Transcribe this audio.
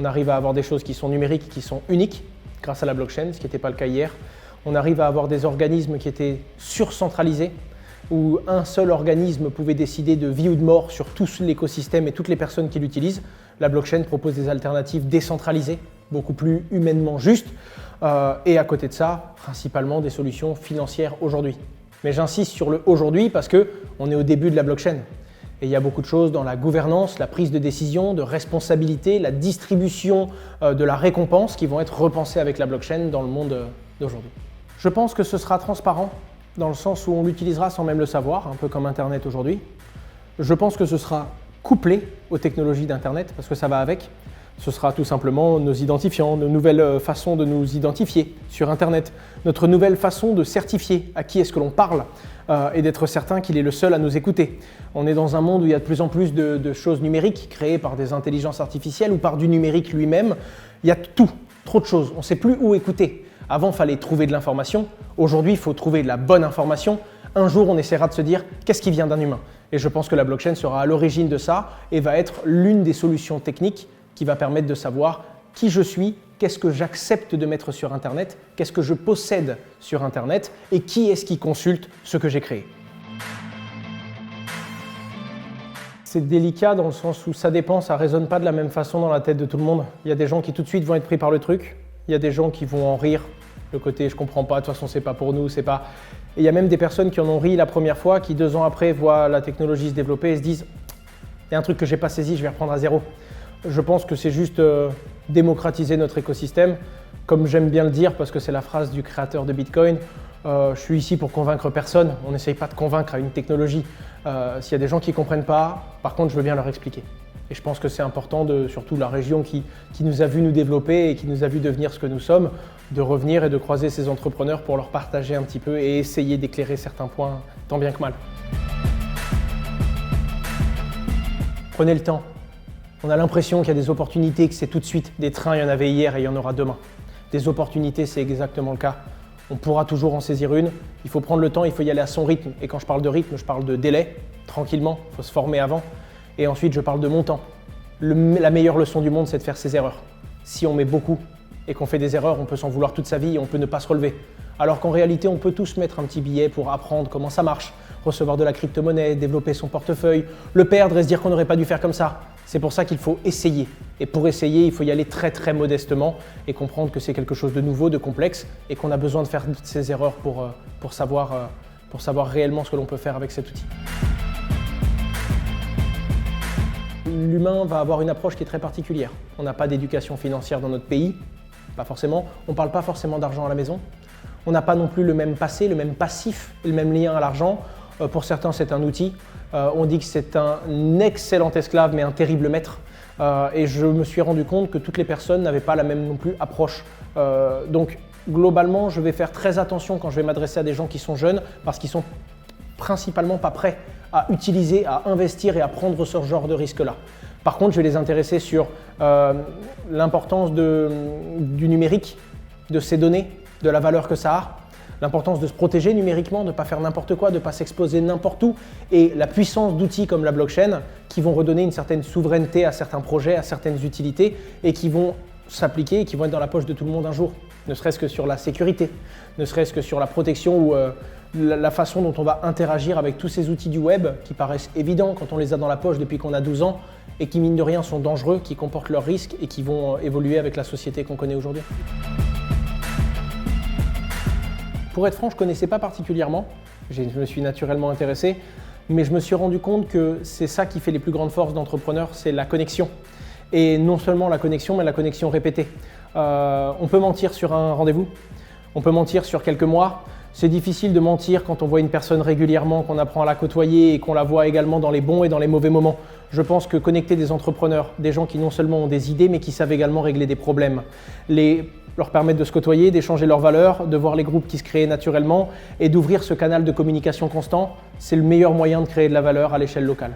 On arrive à avoir des choses qui sont numériques, qui sont uniques grâce à la blockchain, ce qui n'était pas le cas hier. On arrive à avoir des organismes qui étaient surcentralisés, où un seul organisme pouvait décider de vie ou de mort sur tout l'écosystème et toutes les personnes qui l'utilisent. La blockchain propose des alternatives décentralisées, beaucoup plus humainement justes, et à côté de ça, principalement des solutions financières aujourd'hui. Mais j'insiste sur le aujourd'hui parce qu'on est au début de la blockchain. Et il y a beaucoup de choses dans la gouvernance, la prise de décision, de responsabilité, la distribution de la récompense qui vont être repensées avec la blockchain dans le monde d'aujourd'hui. Je pense que ce sera transparent dans le sens où on l'utilisera sans même le savoir, un peu comme Internet aujourd'hui. Je pense que ce sera couplé aux technologies d'Internet parce que ça va avec. Ce sera tout simplement nos identifiants, nos nouvelles façons de nous identifier sur Internet, notre nouvelle façon de certifier à qui est-ce que l'on parle et d'être certain qu'il est le seul à nous écouter. On est dans un monde où il y a de plus en plus de choses numériques créées par des intelligences artificielles ou par du numérique lui-même. Il y a tout, trop de choses. On ne sait plus où écouter. Avant, il fallait trouver de l'information. Aujourd'hui, il faut trouver de la bonne information. Un jour, on essaiera de se dire qu'est-ce qui vient d'un humain. Et je pense que la blockchain sera à l'origine de ça et va être l'une des solutions techniques qui va permettre de savoir qui je suis, qu'est-ce que j'accepte de mettre sur Internet, qu'est-ce que je possède sur Internet et qui est-ce qui consulte ce que j'ai créé. C'est délicat dans le sens où ça dépend, ça ne résonne pas de la même façon dans la tête de tout le monde. Il y a des gens qui tout de suite vont être pris par le truc, il y a des gens qui vont en rire, le côté je comprends pas, de toute façon c'est pas pour nous, c'est pas... Et il y a même des personnes qui en ont ri la première fois, qui 2 ans après voient la technologie se développer et se disent il y a un truc que j'ai pas saisi, je vais reprendre à zéro. Je pense que c'est juste démocratiser notre écosystème. Comme j'aime bien le dire, parce que c'est la phrase du créateur de Bitcoin, je suis ici pour convaincre personne. On n'essaye pas de convaincre à une technologie. S'il y a des gens qui ne comprennent pas, par contre, je veux bien leur expliquer. Et je pense que c'est important, surtout la région qui nous a vu nous développer et qui nous a vu devenir ce que nous sommes, de revenir et de croiser ces entrepreneurs pour leur partager un petit peu et essayer d'éclairer certains points, tant bien que mal. Prenez le temps. On a l'impression qu'il y a des opportunités, que c'est tout de suite. Des trains, il y en avait hier et il y en aura demain. Des opportunités, c'est exactement le cas. On pourra toujours en saisir une. Il faut prendre le temps, il faut y aller à son rythme. Et quand je parle de rythme, je parle de délai, tranquillement. Il faut se former avant. Et ensuite, je parle de montant. La meilleure leçon du monde, c'est de faire ses erreurs. Si on met beaucoup et qu'on fait des erreurs, on peut s'en vouloir toute sa vie et on peut ne pas se relever. Alors qu'en réalité, on peut tous mettre un petit billet pour apprendre comment ça marche, recevoir de la crypto-monnaie, développer son portefeuille, le perdre et se dire qu'on n'aurait pas dû faire comme ça. C'est pour ça qu'il faut essayer. Et pour essayer, il faut y aller très très modestement et comprendre que c'est quelque chose de nouveau, de complexe et qu'on a besoin de faire ces erreurs pour savoir réellement ce que l'on peut faire avec cet outil. L'humain va avoir une approche qui est très particulière. On n'a pas d'éducation financière dans notre pays, pas forcément. On ne parle pas forcément d'argent à la maison. On n'a pas non plus le même passé, le même passif et le même lien à l'argent. Pour certains, c'est un outil. On dit que c'est un excellent esclave, mais un terrible maître. Et je me suis rendu compte que toutes les personnes n'avaient pas la même non plus approche. Donc, globalement, je vais faire très attention quand je vais m'adresser à des gens qui sont jeunes, parce qu'ils sont principalement pas prêts à utiliser, à investir et à prendre ce genre de risque-là. Par contre, je vais les intéresser sur l'importance du numérique, de ces données, de la valeur que ça a, l'importance de se protéger numériquement, de ne pas faire n'importe quoi, de ne pas s'exposer n'importe où, et la puissance d'outils comme la blockchain qui vont redonner une certaine souveraineté à certains projets, à certaines utilités, et qui vont s'appliquer et qui vont être dans la poche de tout le monde un jour, ne serait-ce que sur la sécurité, ne serait-ce que sur la protection ou la façon dont on va interagir avec tous ces outils du web qui paraissent évidents quand on les a dans la poche depuis qu'on a 12 ans et qui, mine de rien, sont dangereux, qui comportent leurs risques et qui vont évoluer avec la société qu'on connaît aujourd'hui. Pour être franc, je ne connaissais pas particulièrement, je me suis naturellement intéressé, mais je me suis rendu compte que c'est ça qui fait les plus grandes forces d'entrepreneurs, c'est la connexion. Et non seulement la connexion, mais la connexion répétée. On peut mentir sur un rendez-vous, on peut mentir sur quelques mois. C'est difficile de mentir quand on voit une personne régulièrement, qu'on apprend à la côtoyer et qu'on la voit également dans les bons et dans les mauvais moments. Je pense que connecter des entrepreneurs, des gens qui non seulement ont des idées, mais qui savent également régler des problèmes, leur permettre de se côtoyer, d'échanger leurs valeurs, de voir les groupes qui se créent naturellement et d'ouvrir ce canal de communication constant, c'est le meilleur moyen de créer de la valeur à l'échelle locale.